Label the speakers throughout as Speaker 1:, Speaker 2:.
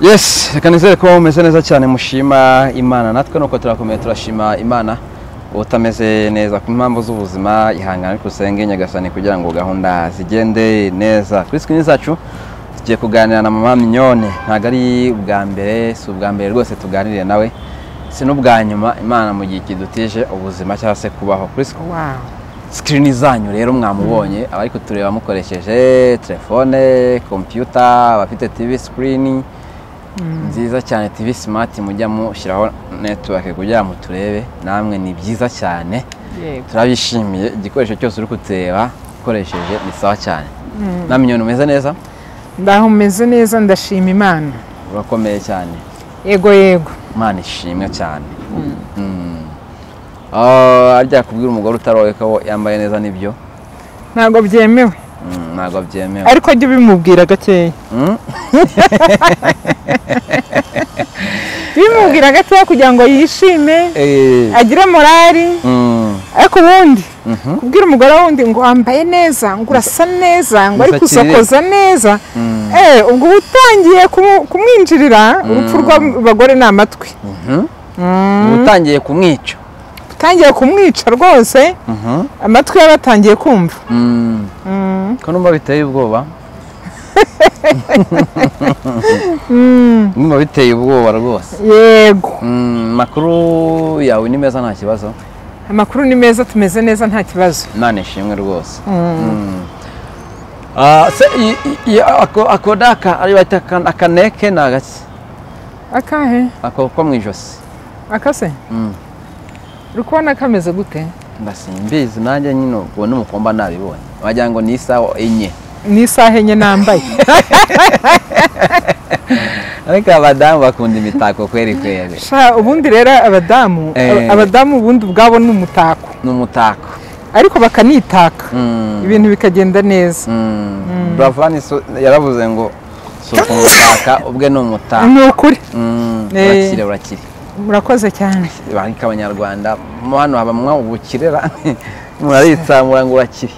Speaker 1: Yes, reka nizere ko mumeze neza cyane mushima Imana, natwe nuko turakomeye turashima Imana. Utameze neza ku mpamvu z'ubuzima ihangana ariko usenge Nyagasani kugira ngo gahunda zigende neza. Kuri screen zacu tugiye kuganira na mama Mignone, ntago ari ubwa mbere, si ubwa mbere rwose tuganiriye nawe, si n'ubwa nyuma. Imana mu gihe kidutije ubuzima cyangwa se kubaho. Kuri screen zanyu rero mwamubonye, abari kutureba mukoresheje telefone, computer, abafite TV screen nziza cyane, TV smart, mujya mushyiraho network kugira ngo turebe namwe, ni byiza cyane. Turabishimiye igikoresho cyose uri kutureba ukoresheje ni sawa cyane. Na Mignone umeze neza?
Speaker 2: Ndaho umeze neza, ndashima Imana.
Speaker 1: Urakomeye cyane?
Speaker 2: Yego yego,
Speaker 1: Imana ishimwe cyane. Arya kubwira umugore utaroye ko yambaye neza nibyo?
Speaker 2: Ntago byemewe.
Speaker 1: Ntago byemewe.
Speaker 2: Ariko jye bimubwira gakeya. Bimubwira gakeya kugira ngo yishime, agire morali. Ariko ubundi kubwira umugore wundi ngo wambaye neza, ngo urasa neza, ngo ari kusokoza neza, ubwo utangiye kumwinjirira. Urupfu rw'abagore ni amatwi.
Speaker 1: Utangiye kumwica,
Speaker 2: utangiye kumwica rwose, amatwi yabatangiye kumva.
Speaker 1: Ko numva biteye ubwoba. Numva biteye ubwoba rwose.
Speaker 2: Yego.
Speaker 1: Makuru yawe ni meza nta kibazo?
Speaker 2: Amakuru ni meza, tumeze neza nta kibazo.
Speaker 1: Nane shimwe rwose. Akodaka ari bata akaneke nagaki?
Speaker 2: Akahe?
Speaker 1: Ako ko mwijosi.
Speaker 2: Akase? Rukubona kameze gute?
Speaker 1: Ndasimbizi nanjye nyine ubwo n'umukomba nabibonye. Wagira ngo ni isaha enye.
Speaker 2: Ni isaha enye nambaye.
Speaker 1: Ariko abadamu bakunda imitako kweri kweri.
Speaker 2: Ubundi rero abadamu ubundi ubwabo ni umutako.
Speaker 1: Ni umutako.
Speaker 2: Ariko bakanitaka. Ibintu bikagenda neza.
Speaker 1: Bravani yaravuze ngo suko umutaka ubwe ni umutako.
Speaker 2: Ni ukuri.
Speaker 1: Urakire.
Speaker 2: Murakoze cyane.
Speaker 1: Barika abanyarwanda hano habamwa ubukirera muraritsamura ngo urakire.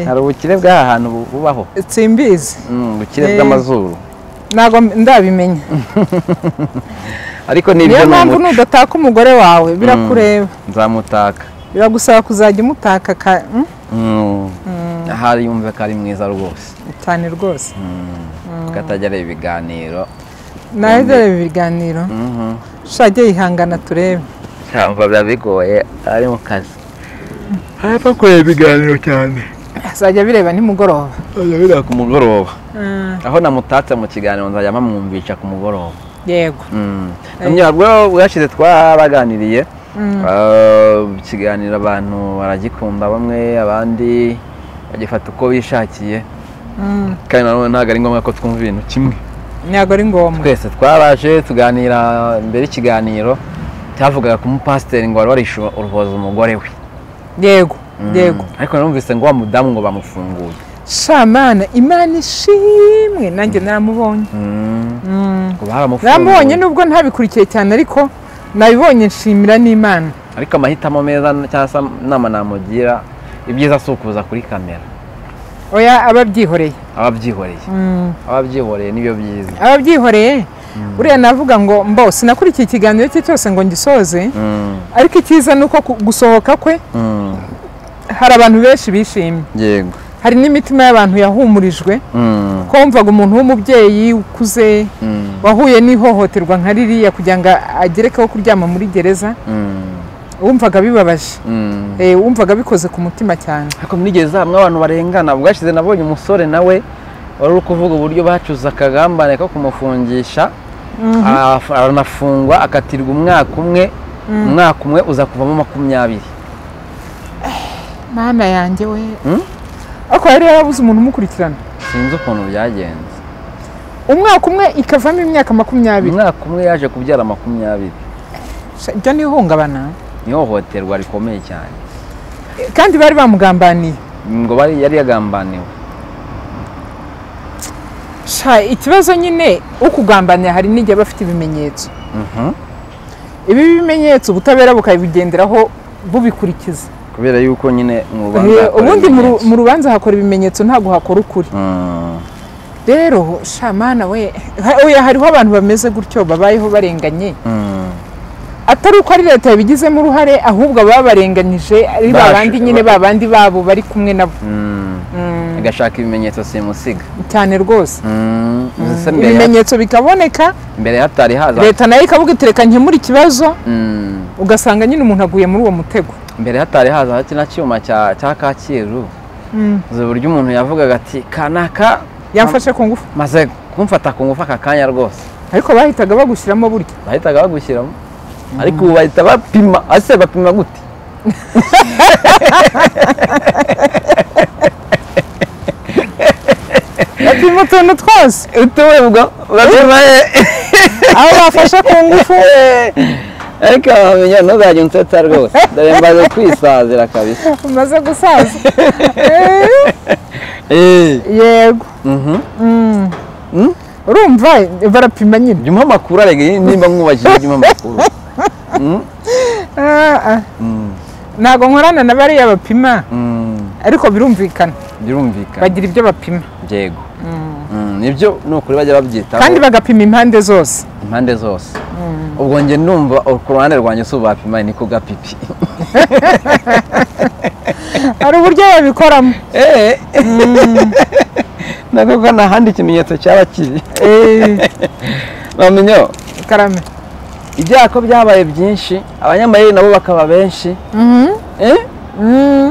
Speaker 1: Hari ubukire bw'aha hantu bubaho?
Speaker 2: Simbizi.
Speaker 1: Ubukire bw'amazuru.
Speaker 2: Nago ndabimenya.
Speaker 1: Ariko nibyo
Speaker 2: niyo mpamvu nudataka umugore wawe birakureba.
Speaker 1: Nzamutaka.
Speaker 2: Biragusaba kuzajya umutaka ka.
Speaker 1: Ahari yumve ko ari mwiza rwose.
Speaker 2: Cyane rwose.
Speaker 1: Katajya reba ibiganiro.
Speaker 2: Nawe reba ibiganiro. Shajye yihangana turebe.
Speaker 1: Cyangwa byabigoye ari mu kazi. Hapa kureba ibiganiro cyane.
Speaker 2: Azajya bireba nimugoroba.
Speaker 1: Azajya bireba ku mugoroba. Aho namutatse mu kiganiro nzajya mpamwumvisha ku mugoroba.
Speaker 2: Yego.
Speaker 1: Namyabwo bwashize twaraganiriye. Ikiganiro abantu baragikunda, bamwe abandi bagifata uko bishakiye. Kandi none ntago ari ngombwa ko twumva ibintu kimwe.
Speaker 2: Nyago ari ngombwa.
Speaker 1: Twese twaraje tuganira mbere ikiganiro cyavugaga ku mupasiteri ngo wari warishe uruhoza umugore we.
Speaker 2: Yego. Yego.
Speaker 1: Ariko numvise ngo wa mudamu ngo bamufunguye.
Speaker 2: Shamana, Imana ishimwe, nanjye naramubonye.
Speaker 1: Ngo baramufunguye.
Speaker 2: Naramubonye nubwo ntabikurikiye cyane, ariko nabibonye nshimira n'Imana.
Speaker 1: Ariko amahitamo meza cyangwa nama namugira, ibyiza si ukuza kuri kamera.
Speaker 2: Oya, ababyihoreye.
Speaker 1: Ababyihoreye nibyo byiza.
Speaker 2: Ababyihoreye. Uriya navuga ngo mbo sinakurikiye ikiganiro cye cyose ngo ngisoze. Ariko ikiza nuko gusohoka kwe hari abantu benshi bishimye.
Speaker 1: Yego.
Speaker 2: Hari n'imitima y'abantu yahumurijwe. Ko wumvaga umuntu w'umubyeyi ukuze wahuye n'ihohoterwa nka ririya kugira ngo agerekeho kuryama muri gereza. Wumvaga bibabaje. Wumvaga bikoze ku mutima cyane.
Speaker 1: Ariko muri gereza hamwe abantu barengana. Bwashize nabonye umusore nawe wari uri kuvuga uburyo bacuza akagambane ko kumufungisha. Aranafungwa akatirwa umwaka umwe uza kuvamo 20.
Speaker 2: Mana yanjye we. Ako yari yarabuze umuntu umukurikirana.
Speaker 1: Sinzi ukuntu byagenze.
Speaker 2: Umwaka umwe ikavamo imyaka 20.
Speaker 1: Umwaka umwe yaje kubyara 20.
Speaker 2: Ibyo ni ihungabana.
Speaker 1: Ni ihohoterwa rikomeye cyane.
Speaker 2: Kandi bari bamugambaniye.
Speaker 1: Ngo yari yagambaniwe.
Speaker 2: Ikibazo nyine ukugambaniye hari n'igihe bafite ibimenyetso. Ibi bimenyetso ubutabera bukabigenderaho bubikurikiza.
Speaker 1: Kubera yuko nyine
Speaker 2: ubundi mu rubanza hakora ibimenyetso ntago hakora ukuri. rero shamana we hariho abantu bameze gutyo babayeho barenganye atari uko ari leta yabigizemo uruhare ahubwo babarenganyije ari babandi nyine babandi babo bari kumwe nabo
Speaker 1: agashaka ibimenyetso simusiga
Speaker 2: cyane rwose ibimenyetso bikaboneka
Speaker 1: mbere hatari haza
Speaker 2: leta nayo ikavuga itereka nkemura ikibazo ugasanga nyine umuntu aguye muri uwo mutego
Speaker 1: mbere hatari haza kino cyuma cya Kacyiru uzi uburyo umuntu yavugaga ati kanaka
Speaker 2: yamfashe ku ngufu
Speaker 1: maze kumfata ku ngufu aka kanya rwose
Speaker 2: ariko bahitaga bagushyiramo burya
Speaker 1: bahitaga bagushyiramo ariko ubu bahita bapima ase bapima gute
Speaker 2: bapima utuntu twose
Speaker 1: utubwo uratumaye
Speaker 2: aho bafashe ku ngufu
Speaker 1: ariko wamenya ntuzajya unsetsa rwose dore mbaze kwisazira kabisa
Speaker 2: umaze gusaza yego urumva barapima nyine
Speaker 1: jya umpa amakuru arege nimba mwubakije jya umpa amakuru
Speaker 2: ntabwo nkorana na bariya bapima ariko birumvikana bagira ibyo bapima
Speaker 1: yego nibyo ni ukuri bajya babyitaho
Speaker 2: kandi bagapima impande zose
Speaker 1: ubwo njye numva ku ruhande rwanjye si ubapima ni ku gapipi
Speaker 2: hari uburyo babikoramo
Speaker 1: ntabwo ko nta handi ikimenyetso cyaba kiri bamenyo
Speaker 2: karame
Speaker 1: ibyako byabaye byinshi abanyamayeri nabo bakaba benshi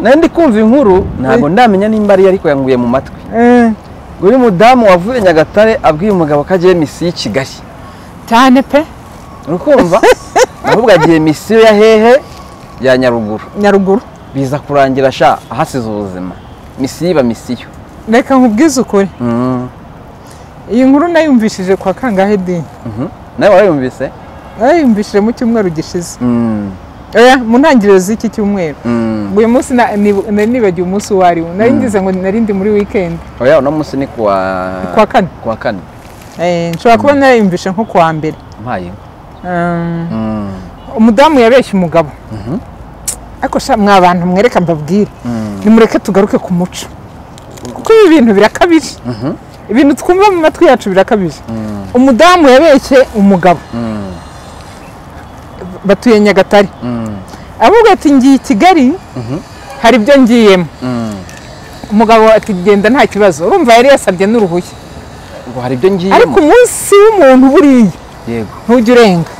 Speaker 1: nari ndi kumva inkuru ntabwo ndamenya nimba ari ariko yanguye mu matwi uri mudamu wavuye Nyagatare abwiye umugabo ko agiye misiyo i Kigali
Speaker 2: cyane pe
Speaker 1: urukumva ahubwo agiye misiyo ya hehe ya Nyaruguru biza kurangira sha ahasize ubuzima misiyo iba misiyo
Speaker 2: reka nkubwize ukuri iyi nkuru nayumvishije kwa kangahe di
Speaker 1: nawe warayumvise
Speaker 2: nayumvishije mu cyumweru gishize mu ntangiriro z'iki cyumweru uyu munsi nibagiwe umunsi wari nari ngize ngo narindi muri weekend
Speaker 1: uno munsi ni kuwa kane
Speaker 2: nshobora kuba narayumvishe nko kuwa mbere
Speaker 1: mpaye
Speaker 2: umudamu yabeshye umugabo ariko mwa bantu mwereka mbabwire nimureke tugaruke ku muco kuko ibi bintu birakabije ibintu twumva mu matwi yacu birakabije umudamu yabeshye umugabo batuye Nyagatare avuga ati ngiye i Kigali hari ibyo ngiyemo umugabo ati genda nta kibazo urumva yari yasabye n'uruhushya
Speaker 1: ngo hari ibyo ngiyemo
Speaker 2: ariko umunsi w'umuntu buriya
Speaker 1: yego
Speaker 2: ntujya urenga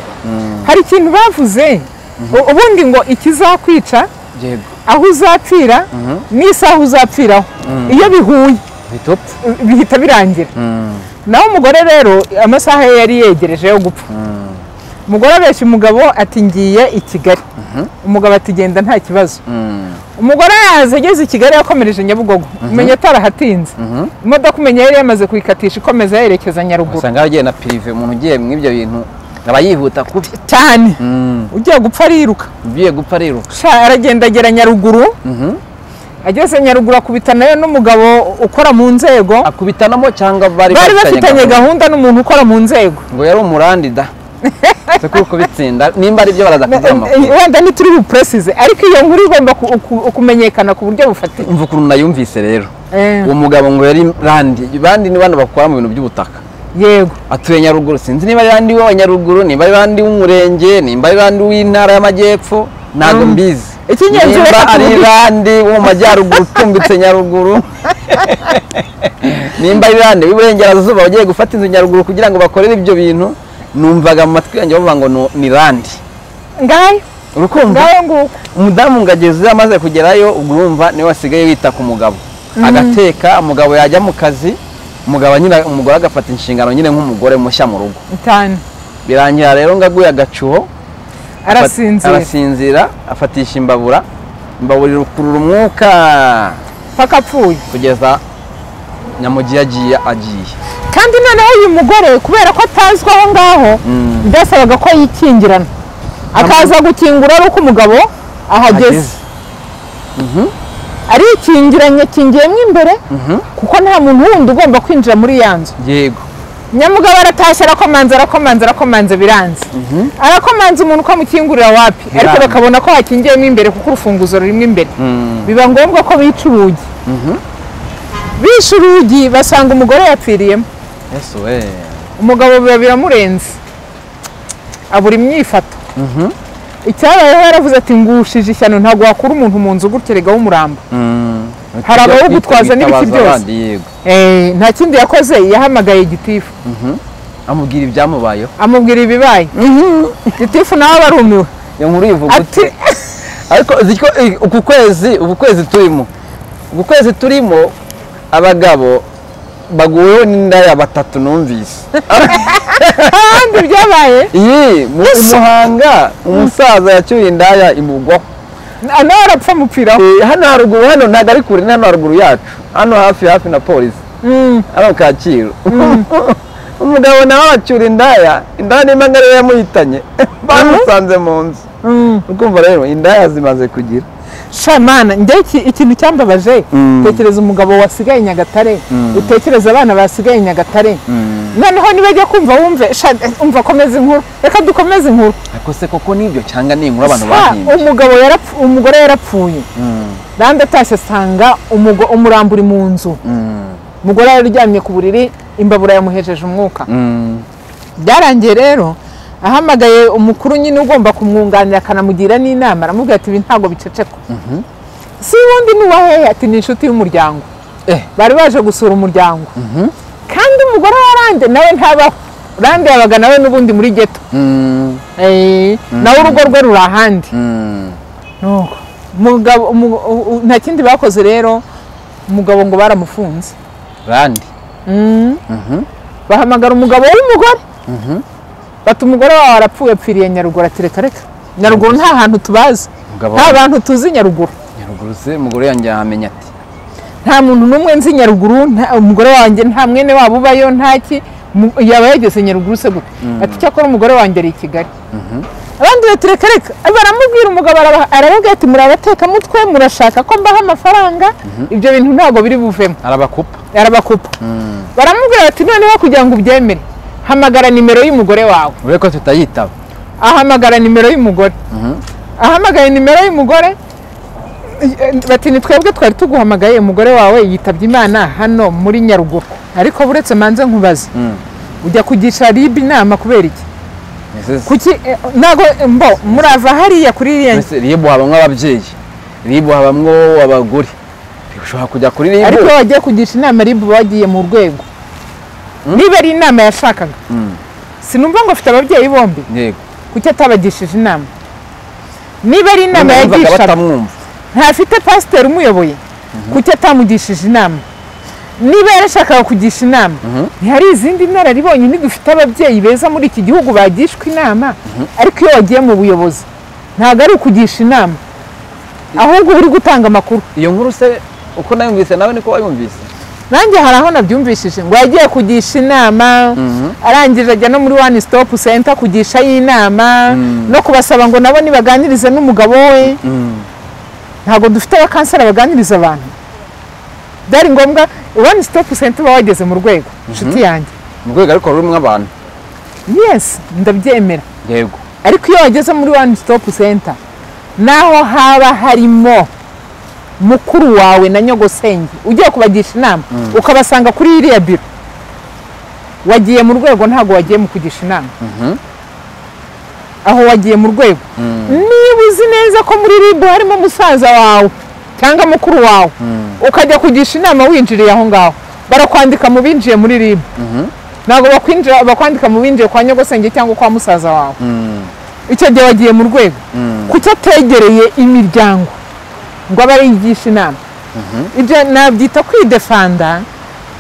Speaker 2: hari ikintu bavuze ubundi ngo ikizakwica aho uzapfira n'isaha uzapfiraho iyo bihuye bihita birangira naho umugore rero amasaha ye yari yegereje yo gupfa umugore abeshya umugabo ati ngiye i Kigali umugabo ati genda nta kibazo umugore yaza ageze i Kigali yakomereje Nyabugogo umenya atarahatinze imodoka umenya yari yamaze kuyikatisha ikomeza yerekeza Nyaruguru
Speaker 1: usanga yagiye na prive umuntu ugiye mu ibyo bintu aba yihuta kubi
Speaker 2: cyane ugiye gupfa ariruka aragenda agera Nyaruguru ageze Nyaruguru akubitanayo n'umugabo ukora mu nzego
Speaker 1: akubitanamo cyangwa bari
Speaker 2: bafitanye gahunda n'umuntu ukora mu nzego
Speaker 1: ngo yari umurandi da kuko bitsinda nimba ari byo barazakugira amakuru
Speaker 2: wenda ntituri bupresize ariko iyo nkuru igomba kumenyekana ku buryo bufatika
Speaker 1: umva ukuntu nayumvise rero uwo mugabo ngo yari bandi ni bana bakora mu bintu by'ubutaka
Speaker 2: yego
Speaker 1: atuye Nyaruguru sinzi niba ari bandi w'Abanyaruguru nimba ari bandi w'umurenge nimba ari bandi w'intara y'Amajyepfo ntabwo mbizi nimba ari bandi wo mu majyaruguru tumbitse Nyaruguru nimba ari bandi w'iburengerazuba bagiye gufata inzu Nyaruguru kugira ngo bakorere ibyo bintu numvaga mu matwi yanjye bavuga ngo ni randi
Speaker 2: ngayo
Speaker 1: urukumva umudamu ngageze amaze kugerayo ubwo urumva niwe wasigaye wita ku mugabo agateka umugabo yajya mu kazi umugore agafata inshingano nyine nk'umugore mushya mu rugo birangira rero ngaguye agacuho arasinzira afatisha imbabura irukurura umwuka
Speaker 2: paka apfuye
Speaker 1: kugeza nyamugiye agiye
Speaker 2: kandi noneho uyu mugore kubera ko atazwi aho ngaho byasabaga ko yikingirana akaza gukingura ari uko umugabo ahageze arikingiranye akingiyemo imbere kuko nta muntu wundi ugomba kwinjira muri ya nzu
Speaker 1: yego
Speaker 2: nyamugabo aratashye arakomanza biranze arakomanza umuntu ko amukingurira wapi ariko bakabona ko hakingiyemo imbere kuko urufunguzo rurimo imbere biba ngombwa ko bica urugi bishe urugi basanga umugore yapfiriyemo.
Speaker 1: Yesu we.
Speaker 2: Umugabo biba biramurenze abura imyifato. Icyabayeho yaravuze ati ngushije ishyano ntabwo wakura umuntu mu nzu gutya w'umuramba. Hari abawugutwaza n'ibiki byose. Nta kindi yakoze yahamagaye gitifu.
Speaker 1: Amubwira ibyamubayeho.
Speaker 2: Amubwira ibibaye. Gitifu nawe barumiwe.
Speaker 1: Iyo nkuru ivuga ati ariko uku kwezi turimo abagabo baguweho n'inda ya batatu numvise.
Speaker 2: Kandi byabaye
Speaker 1: mu Muhanga umusaza yacyuye indaya imugwaho.
Speaker 2: Nawe arapfa mupfiraho.
Speaker 1: Hano haruguru, hano ntabwo ari kure, hano haruguru yacu, hano hafi na polisi, hano Kacyiru. Umugabo nawe acyura indaya nimba ngariyo yamuhitanye bamusanze mu nzu. Ukumva rero indaya zimaze kugira
Speaker 2: shamana. Ndeki ikintu cyambabaje, tekereza umugabo wasigaye Nyagatare, utekereza abana basigaye Nyagatare, noneho nibajya kumva wumve umva komeza inkuru, reka dukomeze inkuru.
Speaker 1: Ariko se koko nibyo cyangwa ni inkuru abantu bahimbye?
Speaker 2: Umugore yarapfuye, randa atashye asanga umurambo uri mu nzu. Umugore yaryamye ku buriri, imbabura yamuhejeje umwuka. Byarangiye rero ahamagaye umukuru nyine ugomba kumwunganira akanamugira n'inama, aramubwira ati ibi ntabwo bicecekwa. Si wundi n'uwahehe, ati ni inshuti y'umuryango. Bari baje gusura umuryango. Kandi umugore wa Rande nawe ntabaho. Rande yabaga nawe n'ubundi muri geto. Nawe urugo rwe ruri ahandi. Nta kindi bakoze rero, umugabo ngo baramufunze.
Speaker 1: Rande
Speaker 2: bahamagara umugabo w'umugore, bati umugore wawe arapfuye, apfiriye Nyaruguru. Ati reka Nyaruguru nta hantu tubazi, nta bantu tuzi Nyaruguru.
Speaker 1: Se umugore yanjye yamenya ati
Speaker 2: nta muntu n'umwe nzi Nyaruguru, umugore wanjye nta mwene wabo ubayo, ntaki yaba yageze Nyaruguru se gute. Ati cyakora umugore wanjye ari i Kigali. Abandi bati reka baramubwira, umugabo arababwira ati murabateka mutwe, murashaka ko mbaha amafaranga, ibyo bintu ntabwo biri buvemo. Arabakupa. Baramubwira ati noneho kugira ngo ubyemere, hamagara nimero y'umugore wawe.
Speaker 1: Ureko ko tutayitaba.
Speaker 2: Ahamagara nimero y'umugore. Ahamagaye nimero y'umugore, bati ni twebwe twari tuguhamagaye, umugore wawe yitabye Imana hano muri Nyaruguru. Ariko buretse manze nkubaze, ujya kugisha RIB inama kubera iki? Kuki nago murava hariya kuri
Speaker 1: RIB habamwe ababyeyi, RIB habamwe abagore, ushobora kujya kuri RIB.
Speaker 2: Ariko wagiye kugisha inama RIB bagiye mu rwego, niba ari inama yashakaga. Sinumva ngo afite ababyeyi bombi.
Speaker 1: Yego.
Speaker 2: Kuki atabagishije inama? Niba ari inama yagishaga, ntafite pasiteri umuyoboye, kuki atamugishije inama? Niba yarashakaga kugisha inama, ntihari izindi nararibonye ntidufite ababyeyi beza muri iki gihugu bagishwa inama. Ariko iyo wagiye mu buyobozi ntabwo ari ukugisha inama, ahubwo uri gutanga amakuru.
Speaker 1: Iyo nkuru se uko nayumvise nawe niko wayumvise?
Speaker 2: Nanjye hari aho nabyumvishije ngo yagiye kugisha inama, arangije ajya no muri One Stop Center kugisha y'inama, no kubasaba ngo nabo nibaganirize n'umugabo we. Ntabwo dufite abakansera baganiriza abantu. Byari ngombwa One Stop Center wageze mu rwego, inshuti yanjye.
Speaker 1: Mu rwego ariko rurimo abantu.
Speaker 2: Yes, ndabyemera.
Speaker 1: Yego.
Speaker 2: Ariko iyo wageze muri One Stop Center, naho haba harimo mukuru wawe na nyogosenge, ugiye kubagisha inama, ukabasanga kuri iriya biro, wagiye mu rwego, ntabwo wagiye mu kugisha inama. Aho wagiye mu rwego. Niba uzi neza ko muri RIB harimo musaza wawe cyangwa mukuru wawe, ukajya kugisha inama winjiriye aho ngaho, barakwandika mu binjiye muri RIB. Ntabwo bakwandika mu binjiye kwa nyogosenge cyangwa kwa musaza wawe. Icyo gihe wagiye mu rwego. Kuki ategereye imiryango ngo abarigisha inama? Ibyo nabyita kwidefanda,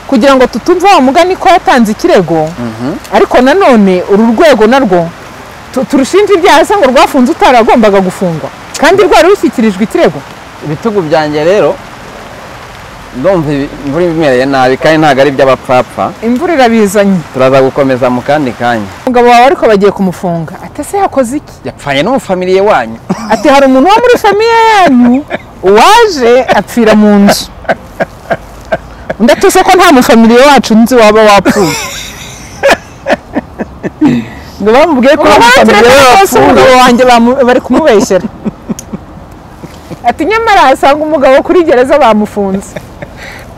Speaker 2: kugira ngo tutumva wa mugani ko yatanze ikirego. Ariko nanone uru rwego narwo turushinja ibyaha se ngo rwafunze utaragombaga gufungwa, kandi rwari rushyikirijwe ikirego.
Speaker 1: Ibitugu byanjye rero ndumva imvura imereye nabi, kandi ntabwo ari iby'abapfapfa.
Speaker 2: Imvura irabizanye.
Speaker 1: Turaza gukomeza mu kandi kanya.
Speaker 2: Umugabo wawe ariko bagiye kumufunga. Ati se yakoze iki?
Speaker 1: Yapfanye n'umufamiliye wanyu.
Speaker 2: Ati hari umuntu wo muri famiye yanyu waje apfira mu nzu. Undi ati se ko nta mufamiliye wacu nzi waba wapfuye. Ngo bamubwiye ko umufamiliye umugabo wanjye bari kumubeshyera. Ati nyamara asanga umugabo kuri gereza bamufunze.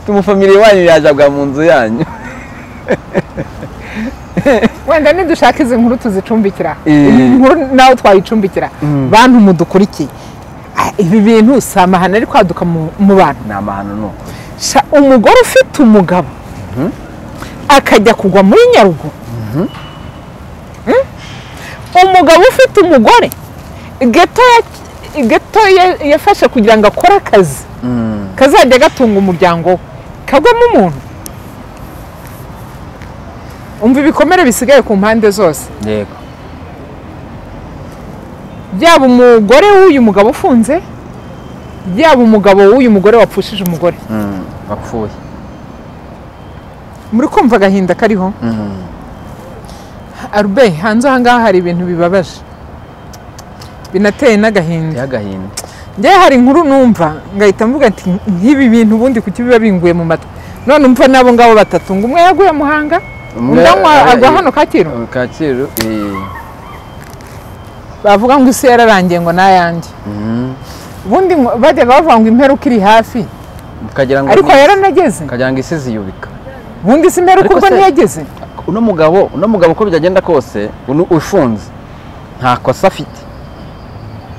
Speaker 1: umufamiliye wanyu yajabwa mu nzu yanyu.
Speaker 2: wenda nidushaka izi nkuru tuzicumbikira inkuru nawe twayicumbikira bantu mudukurikiye ibi bintu si amahano ari kwaduka mu bantu.
Speaker 1: Ni amahano nuko
Speaker 2: umugore ufite umugabo akajya kugwa muri Nyaruguru, umugabo ufite umugore geto yafashe kugira ngo akore akazi kazajya gatunga umuryango we kagwamo umuntu. Umva ibikomere bisigaye ku mpande zose.
Speaker 1: Yego.
Speaker 2: Byaba umugore w'uyu mugabo ufunze, byaba umugabo w'uyu mugore wapfushije umugore.
Speaker 1: Bapfuye.
Speaker 2: Muri kumva agahinda kariho? Arube, hanze aha ngaha hari ibintu bibabaje. Binateye n'agahinda.
Speaker 1: Y'agahinda.
Speaker 2: Njye hari inkuru numva ngahita mvuga ati nk'ibi bintu ubundi kuki biba binguye mu matwi. None umva nabo ngabo batatu ngo umwe yaguye Muhanga, undi agwa hano Kacyiru.
Speaker 1: Kacyiru.
Speaker 2: Bavuga ngo isi yararangiye ngo nayanjye. Ubundi bajyaga bavuga ngo imperuka iri hafi. Ariko yaranageze.
Speaker 1: Kagira ngo isi ziyubika.
Speaker 2: Ubundi isi imperuka ubwo ntiyageze.
Speaker 1: Uno mugabo uko byagenda kose ufunze nta kosa afite.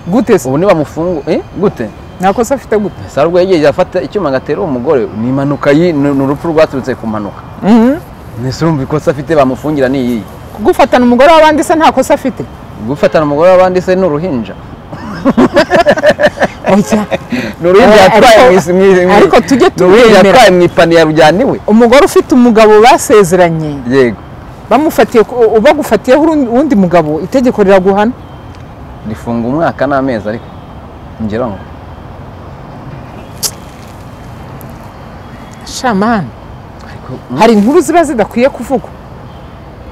Speaker 2: Gute se?
Speaker 1: Ubu niba mufungu gute?
Speaker 2: Nta kosa afite gute?
Speaker 1: Sarubwo yagiye afata icyuma agatera umugore ni impanuka n'urupfu rwaturutse ku mpanuka. Nese urumva ikosa afite bamufungira ni iyi.
Speaker 2: Gufatana umugore w'abandi se nta kosa afite?
Speaker 1: Gufatana umugore w'abandi se n'uruhinja.
Speaker 2: Oya.
Speaker 1: N'uruhinja yatwaye
Speaker 2: ariko tujye tubemera.
Speaker 1: Yatwaye mu ipani ya rujyaniwe.
Speaker 2: Umugore ufite umugabo basezeranye.
Speaker 1: Yego.
Speaker 2: Bamufatiye ubagufatiyeho undi mugabo itegeko riraguhana.
Speaker 1: Rifunga umwaka n'amezi ariko ngira ngo
Speaker 2: Shaman. Hari inkuru ziba zidakwiye kuvugwa.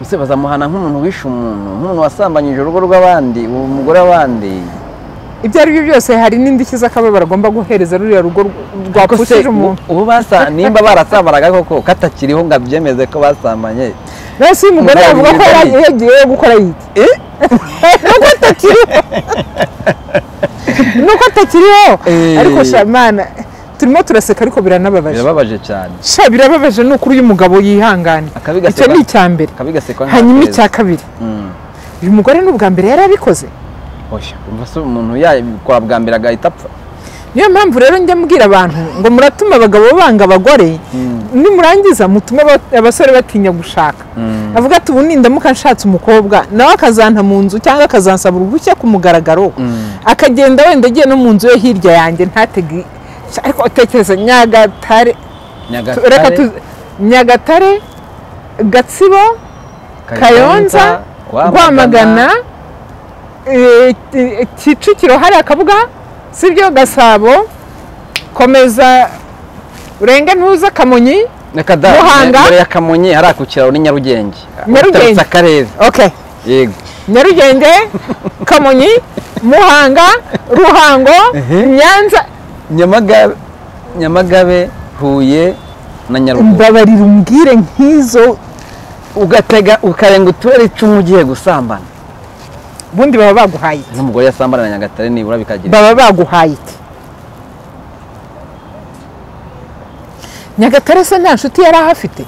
Speaker 1: Ese bazamuhana nk'umuntu wishe umuntu, nk'umuntu wasambanyije urugo rw'abandi, umugore w'abandi.
Speaker 2: Ibyo ari byo byose hari n'indishyi z'akababaro agomba guhereza ruriya rugo rwapfushije umuntu.
Speaker 1: Ubu nimba barasambaraga koko katakiriho ngo abyemeze ko basambanye.
Speaker 2: Nese umugore avuga ko yagiye gukora iki? Nuko atakiriho. Ariko Shamana turimo turaseka ariko biranababaje.
Speaker 1: Birababaje cyane.
Speaker 2: Birababaje n'ukuri uyu mugabo yihangane. Icyo ni icyambere. Hanyuma icya kabiri. Uyu mugore n'ubwa mbere yarabikoze.
Speaker 1: Oya, umva se umuntu yakora bwa mbere agahita apfa.
Speaker 2: Niyo mpamvu rero njya mbwira abantu ngo muratuma abagabo banga abagore nimurangiza mutume abasore batinya gushaka. Avuga ati ubu nindamuka nshatse umukobwa nawe akazanta mu nzu cyangwa akazansaba uruhushya ku mugaragaro akagenda wenda agiye no mu nzu yo hirya yanjye ntatege. Ariko utekereza Nyagatare, Gatsibo, Kayonza, Rwamagana, Kicukiro hari akabuga sibyo, Gasabo, komeza urenge ntuza Kamonyi, Muhanga.
Speaker 1: Mbere ya Kamonyi hari akukira ni Nyarugenge.
Speaker 2: Nyarugenge
Speaker 1: akarere.
Speaker 2: Okay.
Speaker 1: Yego.
Speaker 2: Nyarugenge, Kamonyi, Muhanga, Ruhango, Nyanza,
Speaker 1: Nyamagabe, Huye na Nyaruguru.
Speaker 2: Mbabarira umbwire nk'izo
Speaker 1: ugatega ukarenga uturere 10 ugiye gusambana.
Speaker 2: Bundi baba baguhaye iki?
Speaker 1: N'umugore yasambana na Nyagatare nibura bikagira.
Speaker 2: Baba baguhaye iki? Nyagatare se nta nshuti yari ahafite?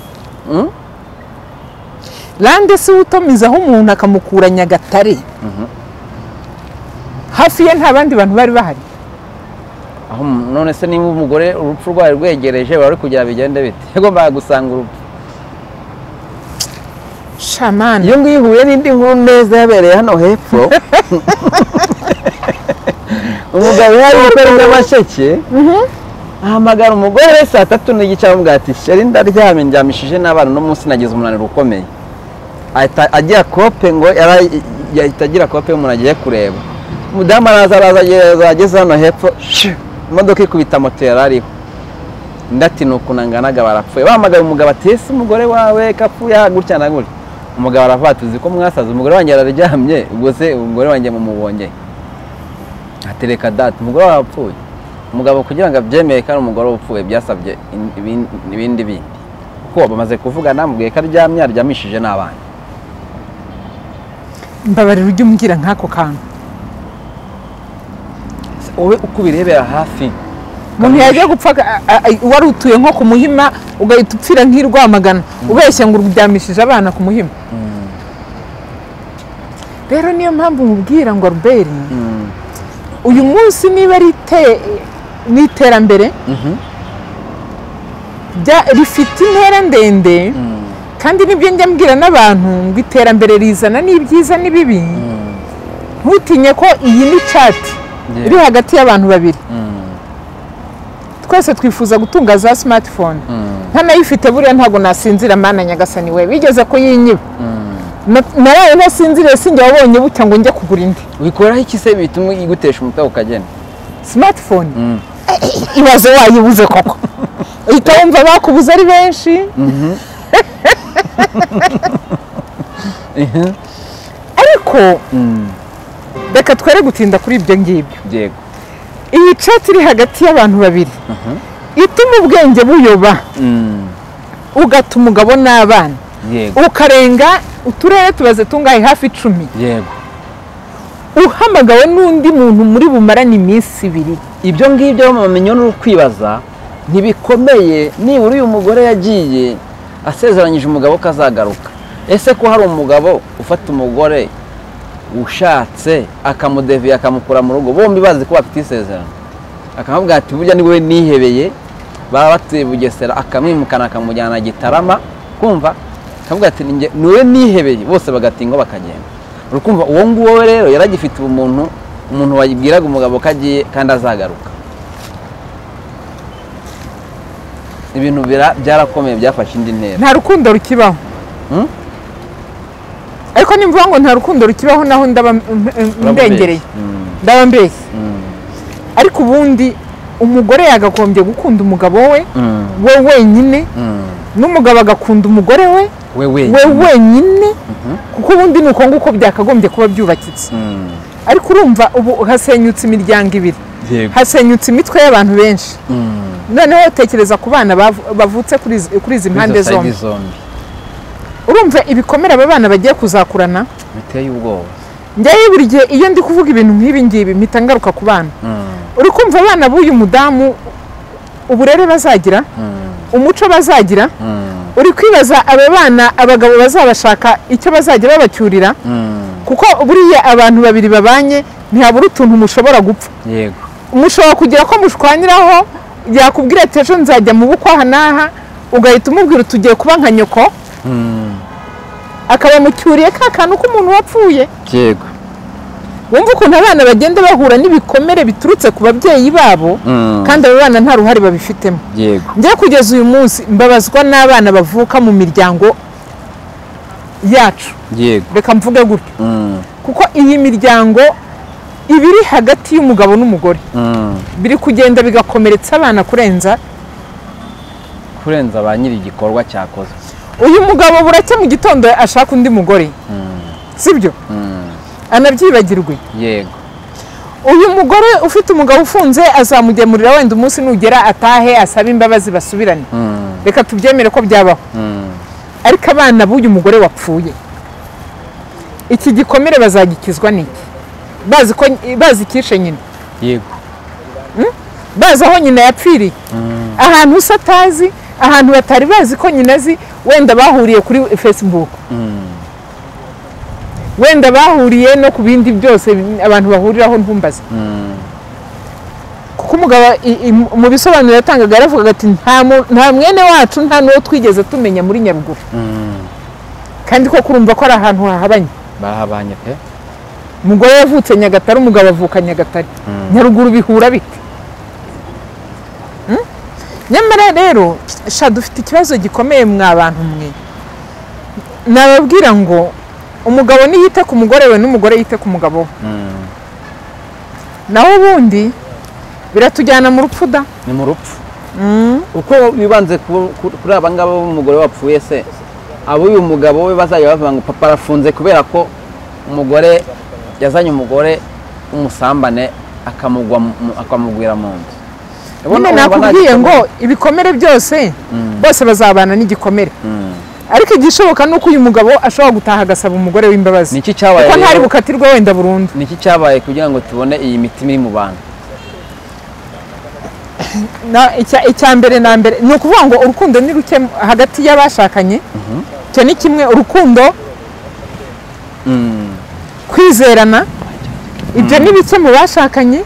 Speaker 2: Lande se utomizaho umuntu akamukura Nyagatare. Hafi ye nta bandi bantu bari bahari.
Speaker 1: Aho none se niba umugore urupfu rwawe rwegereje bari kugira bigende bite? Yagomba gusanga urupfu.
Speaker 2: Shaman.
Speaker 1: Iyo ngihuye n'indi nkuru neza yabereye hano hepfo. Umugabo yari gukora amasheke. Ahamagara umugore saa 3 n'igice avuga ati sheri ndaryamye njyamishije n'abana no munsi nagize umunaniro ukomeye. Agira kope ngo yahitagira kope umuntu agiye kureba. Mudamu araza ageze hano hepfo. Imodoka ikubita moto yarariho. Ndati nukunanganaga barapfuye. Bahamagaye umugabo ati ese umugore wawe kapfuye gutya na gutya. Umugabo aravuga tuzi ko mwasaza umugore wanjye araryamye ubwo se umugore wanjye mumubonye. Atereka data umugore wapfuye. Umugabo kugira ngo abyemeye kandi umugore upfuye byasabye ibindi bindi. Kuko bamaze kuvuga namubwiye ko aryamye aryamishije n'abana.
Speaker 2: Mbabarira ujye umbwira nk'ako kantu.
Speaker 1: Wowe uko birebera hafi
Speaker 2: umuntu yajya gupfa wari utuye nko ku Muhima ugahita upfira nk'Irwamagana ubeshya ngo uryamishije abana ku Muhima. Rero niyo mpamvu mubwira ngo Albert uyu munsi niba n'iterambere rifite intera ndende kandi nibyo njya mbwira n'abantu ngo iterambere rizana n'ibyiza n'ibibi. Ntutinye ko iyi ni chat iri hagati y'abantu babiri. Twese twifuza gutunga za smartphone. Ntanayifite buriya ntago nasinzira Mana Nyagasani we bigeze ko yinyiba. Naraye nasinzire sinjye wabonye bucya ngo njye kugura indi.
Speaker 1: Wikoraho iki se bituma igutesha umutwe ukagenda?
Speaker 2: Smartphone. Ibaze wayibuze koko. Uhita wumva bakubuza ari benshi. Ariko reka twere gutinda kuri ibyo ngibyo.
Speaker 1: Yego.
Speaker 2: Iyi chat iri hagati y'abantu babiri ituma ubwenge buyoba ugata umugabo n'abana ukarenga uturere tubaze tungahe hafi 10.
Speaker 1: Yego.
Speaker 2: Uhamagawe n'undi muntu muri bumarane iminsi 2.
Speaker 1: Ibyo ngibyo bamenye n'ukwibaza ntibikomeye nibura uyu mugore yagiye asezeranyije umugabo kazagaruka. Ese ko hari umugabo ufata umugore ushatse akamudeviya akamukura mu rugo bombi bazi ko bafite isezerano akamubwira ati burya ni wowe nihebeye baba batuye Bugesera akamwimukana akamujyana Gitarama kumva akavuga ati ni wowe nihebeye bose bagatingo bakagenda. Urukumva uwo nguwo rero yaragifite umuntu wayibwiraga umugabo kagiye kandi azagaruka. Ibintu byarakomeye byafashe indi ntera.
Speaker 2: Nta rukundo rukibaho. Ariko nimvuga ngo nta rukundo rukibaho naho ndaba ndengereye. Ndaba mbese. Ariko ubundi umugore yagakombye gukunda umugabo we wenyine n'umugabo agakunda umugore we wenyine kuko ubundi nuko nguko byakagombye kuba byubakitse. Ariko urumva ubu hasenyutse imiryango ibiri. Hasenyutse imitwe y'abantu benshi. Noneho tekereza ku bana bavutse kuri izi mpande zombi. Urumva ibikomera aba bana bagiye kuzakurana
Speaker 1: biteye ubwoba.
Speaker 2: Njye buri gihe iyo ndi kuvuga ibintu nk'ibi ngibi mpita ngaruka ku bana. Uri kumva abana b'uyu mudamu uburere bazagira umuco bazagira uri kwibaza aba bana abagabo bazabashaka icyo bazagira babacyurira kuko buriya abantu babiri babanye ntihabura utuntu mushobora gupfa.
Speaker 1: Yego.
Speaker 2: Umushobora kugira ko mushwanyiraho yakubwira ati ejo nzajya mu bukwa aha n'aha ugahita umubwira tugiye kuba nka nyoko akaba mucyuriye ka kantu k'umuntu wapfuye.
Speaker 1: Yego.
Speaker 2: Wumva ukuntu abana bagenda bahura n'ibikomere biturutse ku babyeyi babo kandi abo bana nta ruhare babifitemo.
Speaker 1: Yego.
Speaker 2: Njye kugeza uyu munsi mbabazwa n'abana bavuka mu miryango yacu.
Speaker 1: Yego.
Speaker 2: Reka mvuge gutyo. Kuko iyi miryango ibiri hagati y'umugabo n'umugore biri kugenda bigakomeretsa abana kurenza
Speaker 1: ba nyiri igikorwa cyakoze.
Speaker 2: Uyu mugabo buracye mu gitondo ashaka undi mugore. Sibyo? Anabyibagirwe.
Speaker 1: Yego.
Speaker 2: Uyu mugore ufite umugabo ufunze azamugemurira wenda umunsi nugera atahe asaba imbabazi basubirane. Reka tubyemere ko byabaho. Ariko abana b'uyu mugore wapfuye iki gikomere bazagikizwa n'iki? Bazi kishe nyine.
Speaker 1: Yego.
Speaker 2: Bazi aho nyina yapfiriye. Ahantu usatazi ahantu batari bazi ko nyina azi wenda bahuriye kuri Facebook. Wenda bahuriye no ku bindi byose abantu bahuriraho ntumbaze. Kuko umugabo mu bisobanuro yatangaga yaravuga ati nta mwene wacu nta n'uwo twigeze tumenya muri Nyaruguru. Kandi ko kurumva ko ari ahantu hahabanye.
Speaker 1: Bahabanye pe.
Speaker 2: Umugore yavutse Nyagatare umugabo avuka Nyagatare. Nyaruguru bihura bite? Nyamara rero dufite ikibazo gikomeye mwa bantu mwe. Nababwira ngo umugabo niyite ku mugore we n'umugore yite ku mugabo we. Naho ubundi biratujyana mu rupfu da.
Speaker 1: Ni mu rupfu. Uko bibanze kuri abangaba umugore wapfuye se abo uyu mugabo we bazajya bavuga ngo papa arafunze kubera ko umugore yazanye umugore umusambane akamugwira mu nzu.
Speaker 2: None nakubwiye ngo ibikomere byose bose bazabana n'igikomere. Ariko igishoboka nuko uyu mugabo ashobora gutaha agasaba umugore w'imbabazi.
Speaker 1: Niki cyabaye?
Speaker 2: Kuko ntari bukatirwa wenda burundu.
Speaker 1: Niki cyabaye kugira ngo tubone iyi mitima iri mu bantu?
Speaker 2: icya mbere na mbere ni ukuvuga ngo urukundo ni ruke hagati y'abashakanye. Icyo ni kimwe, urukundo, kwizerana, ibyo ni bike mu bashakanye.